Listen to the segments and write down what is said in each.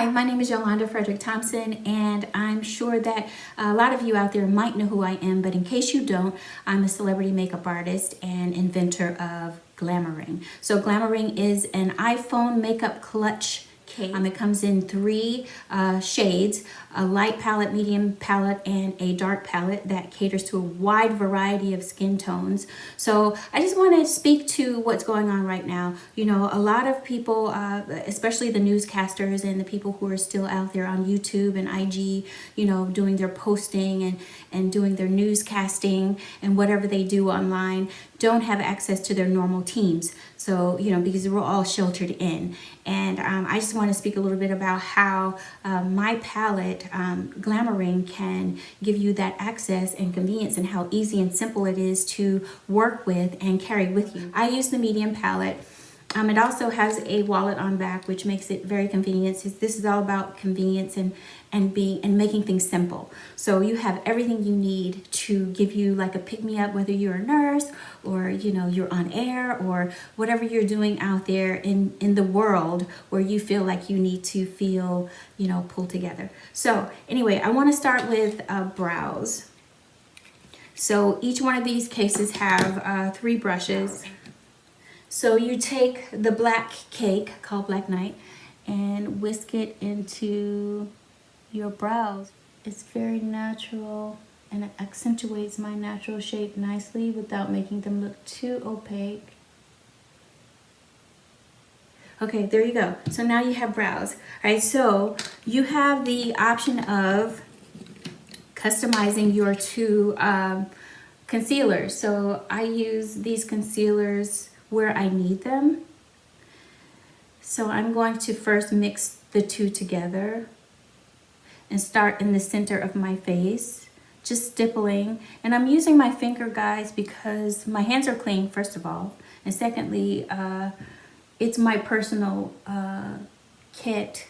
Hi, my name is Yolanda Frederick-THOMPSON, and I'm sure that a lot of you out there might know who I am, but in case you don't, I'm a celebrity makeup artist and inventor of glam.or.ring. So glam.or.ring is an iPhone makeup clutch case. It comes in three shades, a light palette, medium palette, and a dark palette that caters to a wide variety of skin tones. So I just want to speak to what's going on right now. You know, a lot of people, especially the newscasters and the people who are still out there on YouTube and IG, you know, doing their posting and doing their newscasting and whatever they do online, don't have access to their normal teams. So, you know, because we're all sheltered in. And I just want to speak a little bit about how my palette, glam.or.ring, can give you that access and convenience, and how easy and simple it is to work with and carry with you. I use the medium palette. It also has a wallet on back, which makes it very convenient. This is all about convenience and making things simple. So you have everything you need to give you like a pick-me-up, whether you're a nurse or, you know, you're on air or whatever you're doing out there in the world where you feel like you need to feel, you know, pulled together. So anyway, I want to start with brows. So each one of these cases have 3 brushes. So you take the black cake called Black Night and whisk it into your brows. It's very natural and it accentuates my natural shape nicely without making them look too opaque. Okay, there you go. So now you have brows. All right, so you have the option of customizing your 2 concealers. So I use these concealers where I need them. So I'm going to first mix the 2 together and start in the center of my face, just stippling. And I'm using my finger, guys, because my hands are clean, first of all. And secondly, it's my personal kit.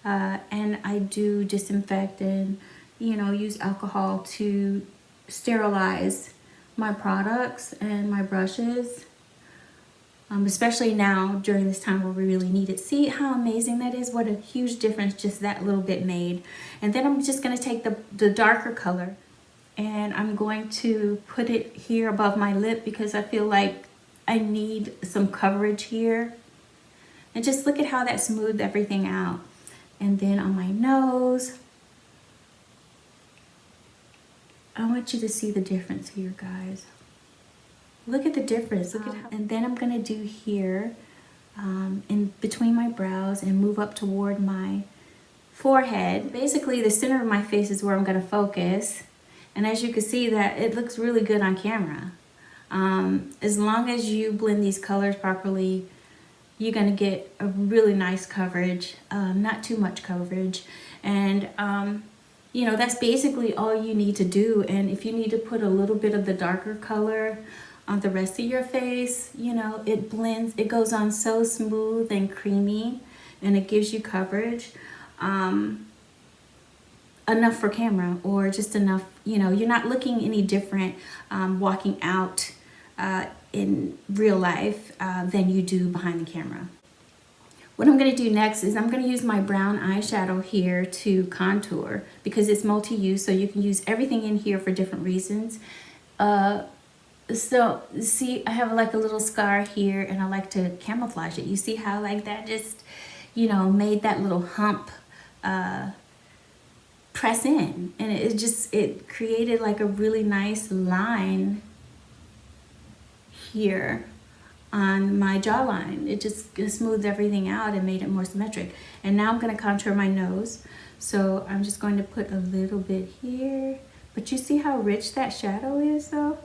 And I do disinfect and, you know, use alcohol to sterilize my products and my brushes. Especially now during this time where we really need it. See how amazing that is? What a huge difference just that little bit made. And then I'm just going to take the darker color and I'm going to put it here above my lip because I feel like I need some coverage here. And just look at how that smoothed everything out. And then on my nose, I want you to see the difference here, guys. Look at the difference. Look at how, and then I'm gonna do here in between my brows and move up toward my forehead. Basically, the center of my face is where I'm gonna focus. And as you can see, that it looks really good on camera. As long as you blend these colors properly, you're gonna get a really nice coverage, not too much coverage. And you know, that's basically all you need to do. And if you need to put a little bit of the darker color on the rest of your face, you know, it blends, it goes on so smooth and creamy, and it gives you coverage enough for camera, or just enough, you know, you're not looking any different walking out in real life than you do behind the camera. What I'm going to do next is I'm going to use my brown eyeshadow here to contour because it's multi-use, so you can use everything in here for different reasons. So see, I have like a little scar here and I like to camouflage it. You see how like that just, you know, made that little hump press in, and it created like a really nice line here on my jawline. It just smoothed everything out and made it more symmetric. And now I'm going to contour my nose. So I'm just going to put a little bit here, but you see how rich that shadow is though?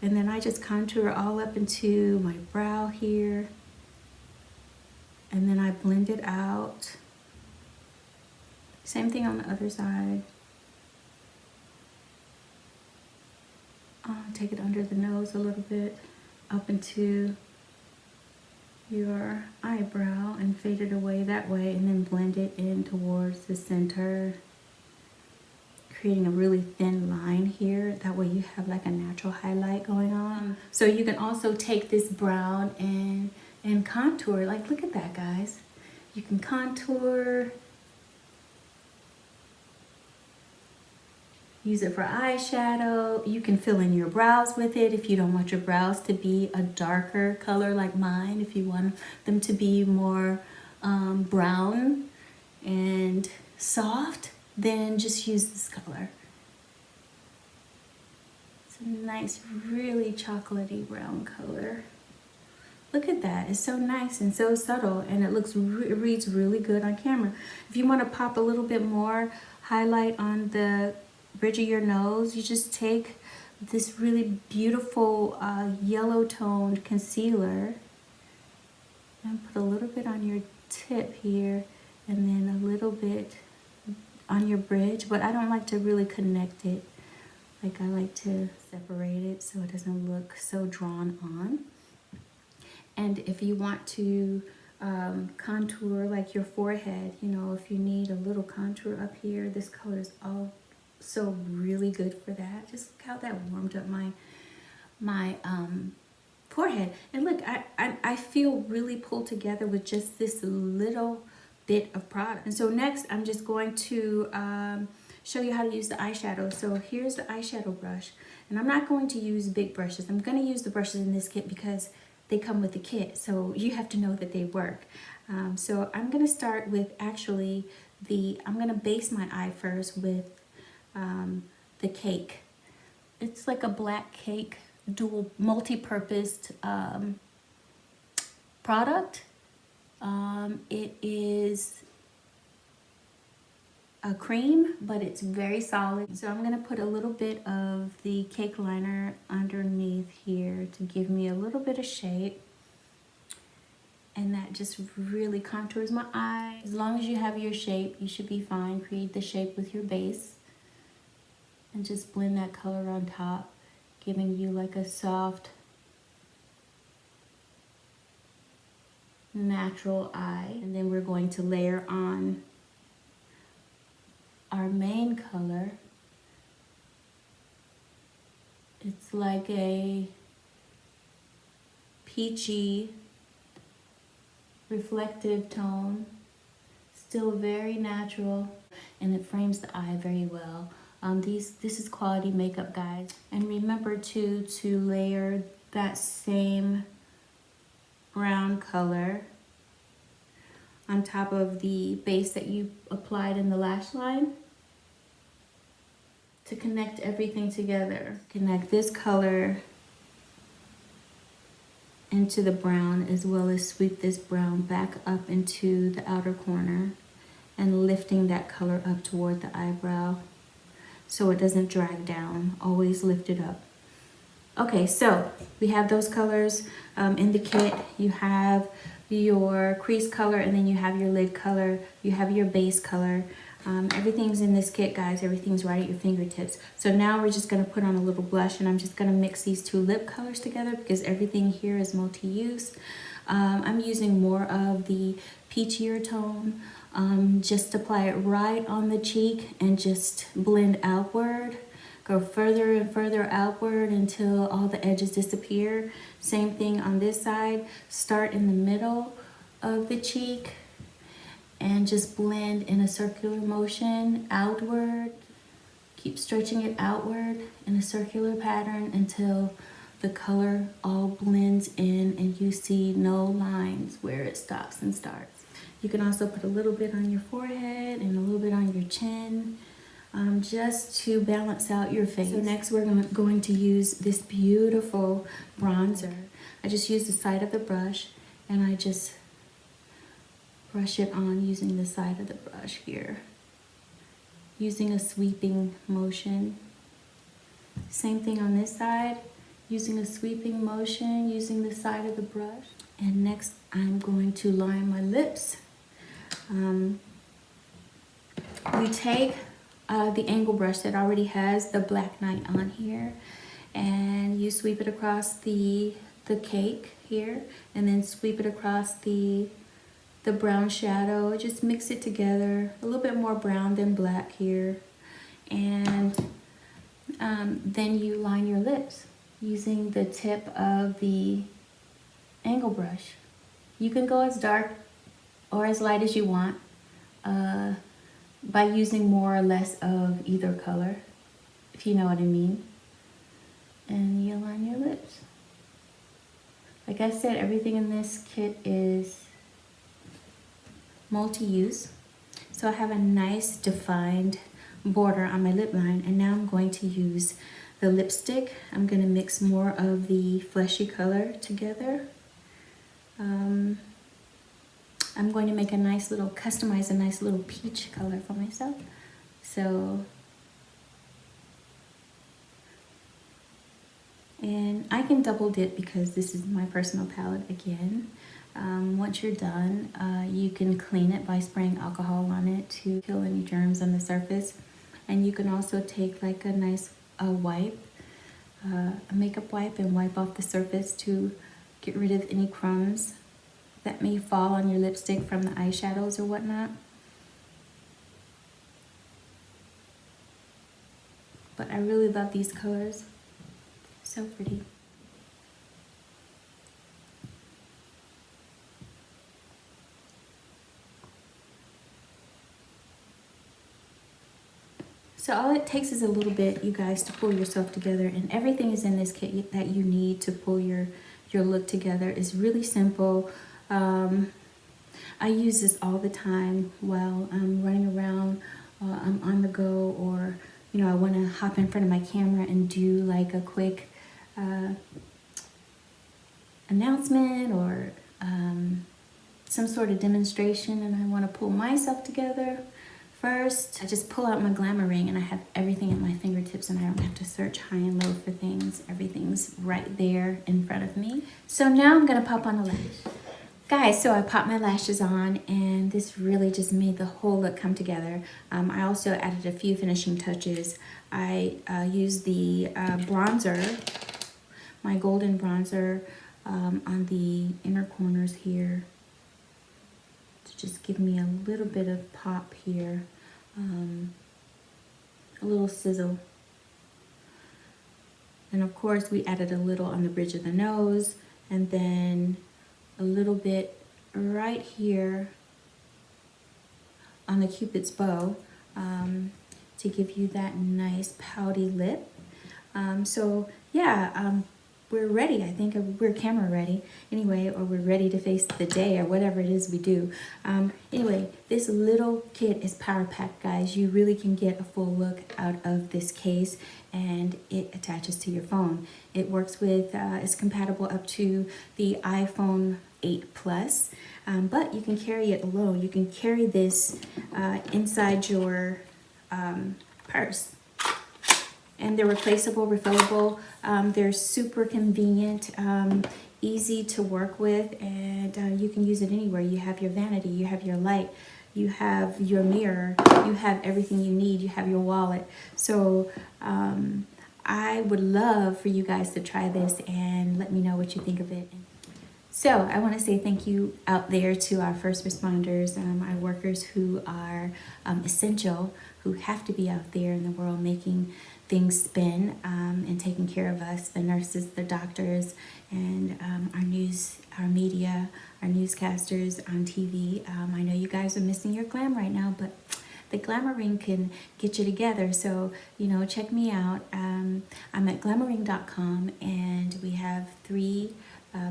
And then I just contour all up into my brow here. And then I blend it out. Same thing on the other side. Take it under the nose a little bit, up into your eyebrow and fade it away that way, and then blend it in towards the center, creating a really thin line here. That way you have like a natural highlight going on. So you can also take this brown and contour. Like, look at that, guys. You can contour Use it for eyeshadow. You can fill in your brows with it if you don't want your brows to be a darker color like mine. If you want them to be more brown and soft, then just use this color. It's a nice, really chocolatey brown color. Look at that. It's so nice and so subtle, and it reads really good on camera. If you want to pop a little bit more highlight on the bridge of your nose, you just take this really beautiful yellow toned concealer and put a little bit on your tip here and then a little bit on your bridge, but I don't like to really connect it. Like, I like to separate it so it doesn't look so drawn on. And if you want to contour like your forehead, you know, if you need a little contour up here, this color is also really good for that. Just look how that warmed up my forehead. And look, I feel really pulled together with just this little bit of product. And so next, I'm just going to show you how to use the eyeshadow. So here's the eyeshadow brush. And I'm not going to use big brushes. I'm going to use the brushes in this kit because they come with the kit, so you have to know that they work. So I'm going to start with actually I'm going to base my eye first with the cake. It's like a black cake, dual multi-purposed product. It is a cream, but it's very solid. So I'm gonna put a little bit of the cake liner underneath here to give me a little bit of shape. And that just really contours my eye. As long as you have your shape, you should be fine. Create the shape with your base. And just blend that color on top, giving you like a soft, natural eye. And then we're going to layer on our main color. It's like a peachy, reflective tone, still very natural, and it frames the eye very well. This is quality makeup, guys. And remember to layer that same brown color on top of the base that you applied in the lash line to connect everything together. Connect this color into the brown, as well as sweep this brown back up into the outer corner and lifting that color up toward the eyebrow so it doesn't drag down. Always lift it up. Okay, so we have those colors in the kit. You have your crease color, and then you have your lid color, you have your base color. Everything's in this kit, guys. Everything's right at your fingertips. So now we're just gonna put on a little blush, and I'm just gonna mix these two lip colors together because everything here is multi-use. I'm using more of the peachier tone. Just apply it right on the cheek and just blend outward. Go further and further outward until all the edges disappear. Same thing on this side. Start in the middle of the cheek and just blend in a circular motion outward. Keep stretching it outward in a circular pattern until the color all blends in and you see no lines where it stops and starts. You can also put a little bit on your forehead and a little bit on your chin. Just to balance out your face. So next we're going to use this beautiful bronzer. I just use the side of the brush and I just brush it on using the side of the brush here. Using a sweeping motion. Same thing on this side. Using a sweeping motion, using the side of the brush. And next I'm going to line my lips. We take the angle brush that already has the Black Knight on here, and you sweep it across the cake here, and then sweep it across the brown shadow. Just mix it together, a little bit more brown than black here, and then you line your lips using the tip of the angle brush. You can go as dark or as light as you want by using more or less of either color. if you know what I mean. And you line your lips. Like I said, everything in this kit is multi-use. So I have a nice defined border on my lip line, and now I'm going to use the lipstick. I'm going to mix more of the fleshy color together. I'm going to make a nice little, customize a nice little peach color for myself. So, and I can double dip because this is my personal palette again. Once you're done, you can clean it by spraying alcohol on it to kill any germs on the surface. And you can also take like a nice wipe, a makeup wipe, and wipe off the surface to get rid of any crumbs that may fall on your lipstick from the eyeshadows or whatnot. But I really love these colors. So pretty. So all it takes is a little bit, you guys, to pull yourself together, and everything is in this kit that you need to pull your look together. It's really simple. I use this all the time while I'm running around, I'm on the go, or you know, I want to hop in front of my camera and do like a quick announcement or some sort of demonstration, and I want to pull myself together. First, I just pull out my Glam.or.ring and I have everything at my fingertips, and I don't have to search high and low for things. Everything's right there in front of me. So now I'm gonna pop on a lash. Guys, so I popped my lashes on, and this really just made the whole look come together. I also added a few finishing touches. I used the bronzer, my golden bronzer, on the inner corners here to just give me a little bit of pop here, a little sizzle. And of course we added a little on the bridge of the nose, and then a little bit right here on the Cupid's bow, to give you that nice pouty lip. So yeah, we're ready. I think we're camera ready anyway, or we're ready to face the day, or whatever it is we do. Anyway, this little kit is power packed, guys. You really can get a full look out of this case, and it attaches to your phone. It works with, it's compatible up to the iPhone 8 Plus, but you can carry it alone. You can carry this inside your purse. And they're replaceable, refillable. They're super convenient, easy to work with, and you can use it anywhere. You have your vanity, you have your light, you have your mirror, you have everything you need, you have your wallet. So I would love for you guys to try this and let me know what you think of it. So I want to say thank you out there to our first responders, our workers who are essential, who have to be out there in the world making things spin, and taking care of us, the nurses, the doctors, and our media, our newscasters on TV. I know you guys are missing your glam right now, but the Glam.or.ring can get you together. So, you know, check me out. I'm at glam.or.ring.com, and we have 3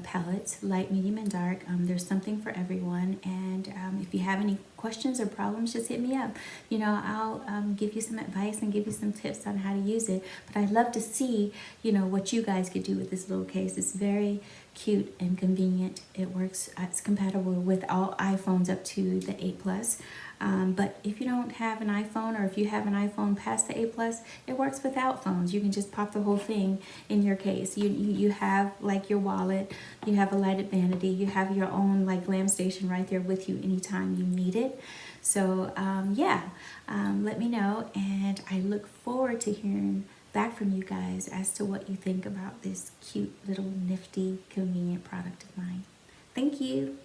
palettes, light, medium, and dark. There's something for everyone, and if you have any questions or problems, just hit me up. You know, I'll give you some advice and give you some tips on how to use it. But I'd love to see, you know, what you guys could do with this little case. It's very cute and convenient. It works, it's compatible with all iPhones up to the 8 Plus. But if you don't have an iPhone, or if you have an iPhone past the 8 Plus, it works without phones. You can just pop the whole thing in your case. You have like your wallet, you have a lighted vanity, you have your own like glam station right there with you anytime you need it. So yeah, let me know, and I look forward to hearing back from you guys as to what you think about this cute little nifty convenient product of mine. Thank you.